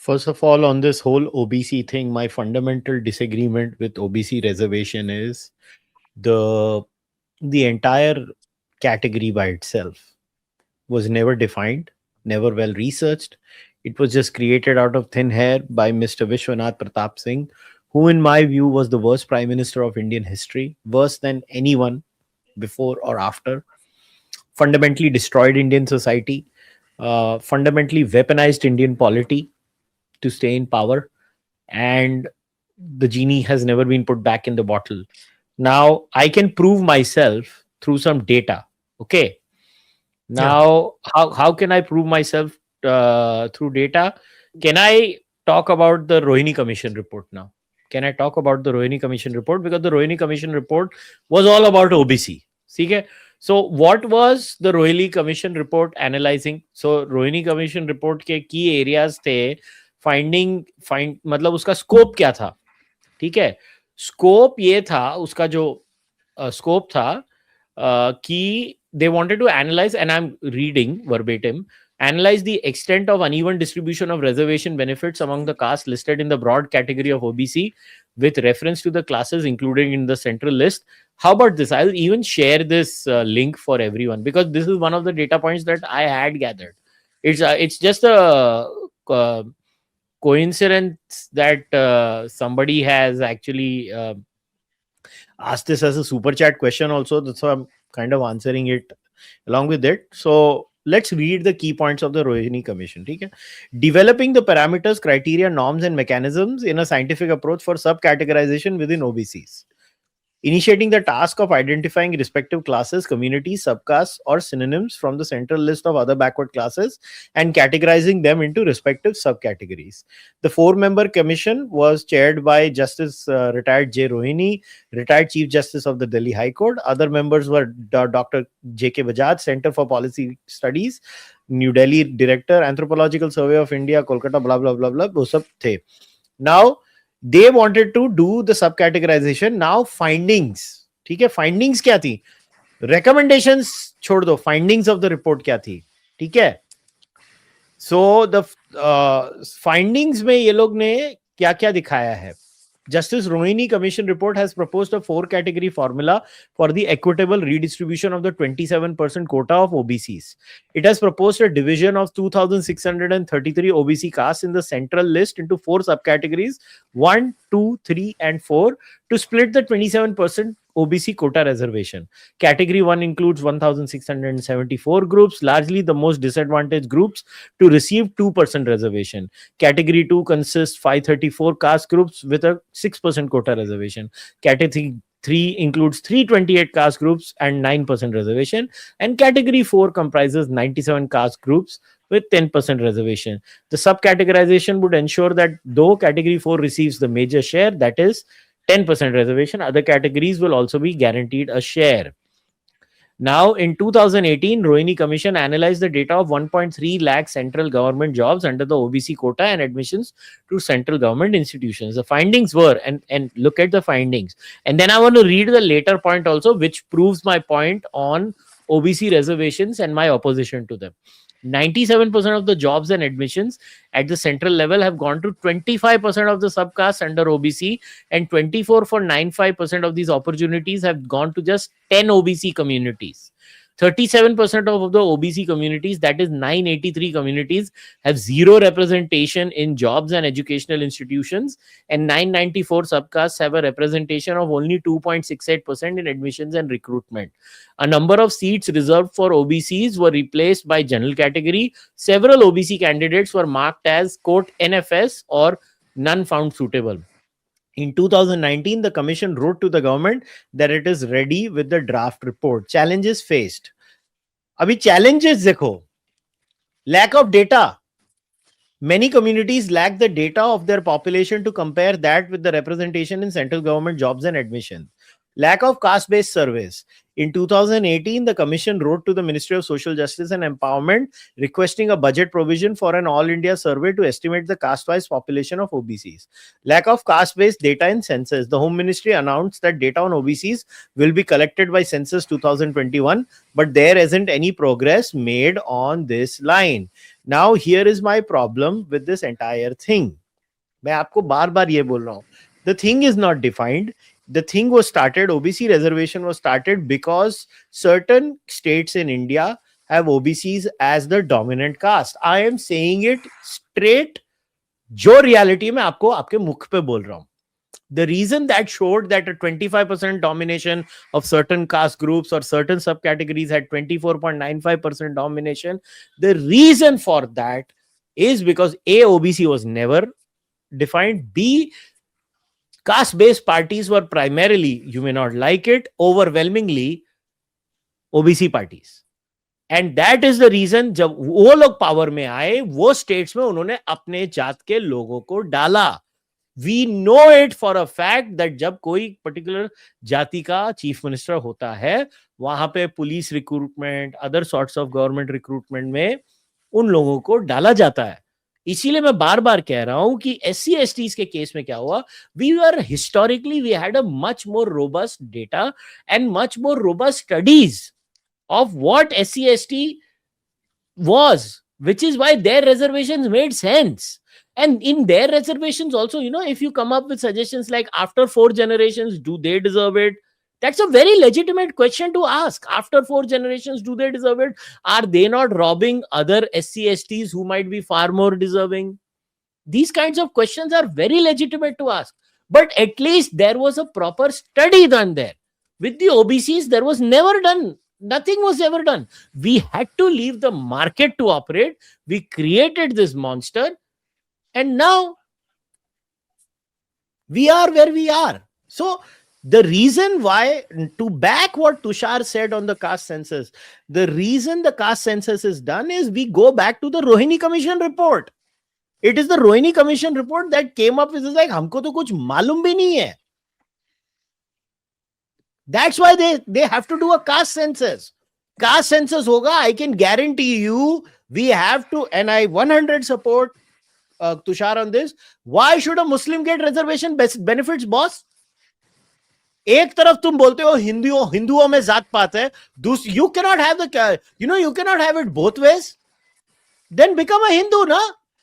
First of all, on this whole OBC thing, my fundamental disagreement with OBC reservation is the the entire category by itself was never defined, never well researched. It was just created out of thin air by Mr. Vishwanath Pratap Singh, who, in my view, was the worst prime minister of Indian history, worse than anyone before or after. Fundamentally destroyed Indian society, fundamentally weaponized Indian polity to stay in power, and the genie has never been put back in the bottle. Now, I can prove myself through some data. Okay. Yeah. Now, how can I prove myself through data? Can I talk about the Rohini Commission report now? Can I talk about the Rohini Commission report? Because the Rohini Commission report was all about OBC. Okay? So, what was the Rohini Commission report analyzing? So, Rohini Commission report के key areas थे मतलब उसका scope क्या था? ठीक है, scope ये था, उसका जो स्कोप था कि they wanted to analyze, and I'm reading verbatim, analyze the extent of uneven distribution of reservation benefits among the castes listed in the broad category of OBC with reference to the classes included in the central list. How about this? I'll even share this link for everyone, because this is one of the data points that I had gathered. It's just a coincidence that somebody has actually asked this as a super chat question also. That's why I'm kind of answering it along with it. So let's read the key points of the Rohini Commission. Okay? Developing the parameters, criteria, norms, and mechanisms in a scientific approach for subcategorization within OBCs. Initiating the task of identifying respective classes, communities, subcastes, or synonyms from the central list of other backward classes and categorizing them into respective subcategories. The four-member commission was chaired by Justice retired J. Rohini, retired Chief Justice of the Delhi High Court. Other members were Dr. J.K. Bajaj, Center for Policy Studies, New Delhi Director, Anthropological Survey of India, Kolkata, blah, blah, blah, blah. वो सब थे. Now, they wanted to do the subcategorization. Now findings, ठीक है, findings क्या थी, recommendations छोड़ दो, findings of the report क्या थी, ठीक है. So the findings में ये लोग ने क्या क्या दिखाया है. Justice Rohini Commission report has proposed a 4-category formula for the equitable redistribution of the 27% quota of OBCs. It has proposed a division of 2,633 OBC castes in the central list into 4 subcategories, 1, 2, 3, and 4, to split the 27% OBC quota reservation. Category 1 includes 1,674 groups, largely the most disadvantaged groups, to receive 2% reservation. Category 2 consists 534 caste groups with a 6% quota reservation. Category 3 includes 328 caste groups and 9% reservation. And Category 4 comprises 97 caste groups with 10% reservation. The subcategorization would ensure that though Category 4 receives the major share, that is 10% reservation, other categories will also be guaranteed a share. Now, in 2018, Rohini Commission analyzed the data of 1.3 lakh central government jobs under the OBC quota and admissions to central government institutions. The findings were, and look at the findings. And then I want to read the later point also, which proves my point on OBC reservations and my opposition to them. 97% of the jobs and admissions at the central level have gone to 25% of the subcastes under OBC, and 24.95% of these opportunities have gone to just 10 OBC communities. 37% of the OBC communities, that is 983 communities, have zero representation in jobs and educational institutions, and 994 subcastes have a representation of only 2.68% in admissions and recruitment. A number of seats reserved for OBCs were replaced by general category. Several OBC candidates were marked as, quote, NFS or none found suitable. In 2019, the commission wrote to the government that it is ready with the draft report. Challenges faced. Abhi challenges dekho. Lack of data. Many communities lack the data of their population to compare that with the representation in central government jobs and admission. Lack of caste-based surveys. In 2018, the Commission wrote to the Ministry of Social Justice and Empowerment requesting a budget provision for an all-India survey to estimate the caste-wise population of OBCs. Lack of caste-based data in census. The Home Ministry announced that data on OBCs will be collected by Census 2021, but there isn't any progress made on this line. Now here is my problem with this entire thing. मैं आपको बार बार ये बोल रहा हूँ, the thing is not defined. The thing was started, OBC reservation was started because certain states in India have OBCs as the dominant caste. I am saying it straight, जो reality मैं आपको आपके मुख पे बोल रहा हूँ. The reason that showed that a 25% domination of certain caste groups or certain subcategories had 24.95% domination, the reason for that is because A, OBC was never defined, B, caste based parties were primarily, you may not like it, overwhelmingly OBC parties. And that is the reason जब वो लोग power में आए, वो states में उन्होंने अपने जात के लोगों को डाला. We know it for a fact that जब कोई पर्टिकुलर जाति का चीफ मिनिस्टर होता है, वहां पे police recruitment, other sorts of government recruitment में उन लोगों को डाला जाता है. इसीलिए मैं बार बार कह रहा हूं कि SC STs के केस में क्या हुआ, we were historically we had a much more robust data and much more robust studies of what SC ST was, which is why their reservations made sense. And in their reservations also, you know, if you come up with suggestions like after 4 generations, do they deserve it? That's a very legitimate question to ask. After 4 generations, do they deserve it? Are they not robbing other SC STs who might be far more deserving? These kinds of questions are very legitimate to ask. But at least there was a proper study done there. With the OBCs, there was never done. Nothing was ever done. We had to leave the market to operate. We created this monster. And now we are where we are. So the reason why, to back what Tushar said on the caste census, the reason the caste census is done is we go back to the Rohini Commission report. It is the Rohini Commission report that came up with this, like, हमको तो कुछ मालूम भी नहीं है. That's why they have to do a caste census. Caste census hoga, I can guarantee you, we have to, and I 100 support Tushar on this. Why should a Muslim get reservation benefits, boss? एक तरफ तुम बोलते हो हिंदुओं में जात पात है, you cannot have the, you cannot have it both ways. Then become a Hindu, na?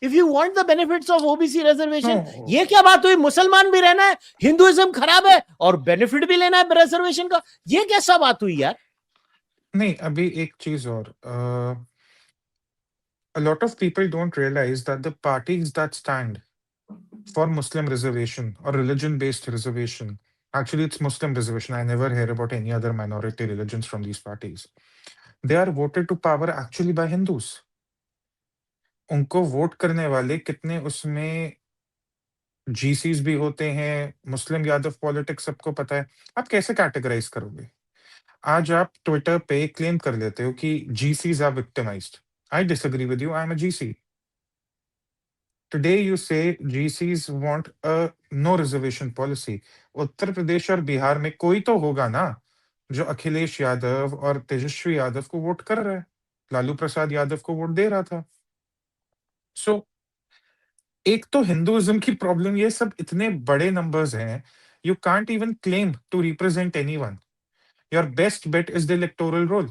If you want the benefits of OBC reservation. ये क्या बात हुई, मुसलमान भी रहना है, हिंदुइज्म खराब है और बेनिफिट भी लेना है रिजर्वेशन का, ये कैसा बात हुई यार? नहीं, अभी एक चीज और, a lot of people don't realize that the parties that stand for Muslim reservation or religion-based reservation, actually it's Muslim reservation, I never hear about any other minority religions from these parties. They are voted to power actually by Hindus. उनको vote करने वाले कितने उसमें GCs भी होते हैं, मुस्लिम Yadav politics सबको पता है. आप कैसे कैटेगराइज करोगे? आज आप ट्विटर पे क्लेम कर लेते हो कि GCs are victimised. I disagree with you. I'm a GC. Today you say GCs want a no reservation policy. Uttar Pradesh और बिहार में कोई तो होगा ना जो अखिलेश यादव और तेजस्वी यादव को वोट कर रहा है, लालू प्रसाद यादव को वोट दे रहा था. सो एक तो हिंदुइज्म की प्रॉब्लम, ये सब इतने बड़े नंबर्स हैं, you can't even claim to represent anyone. Your best bet is the electoral role.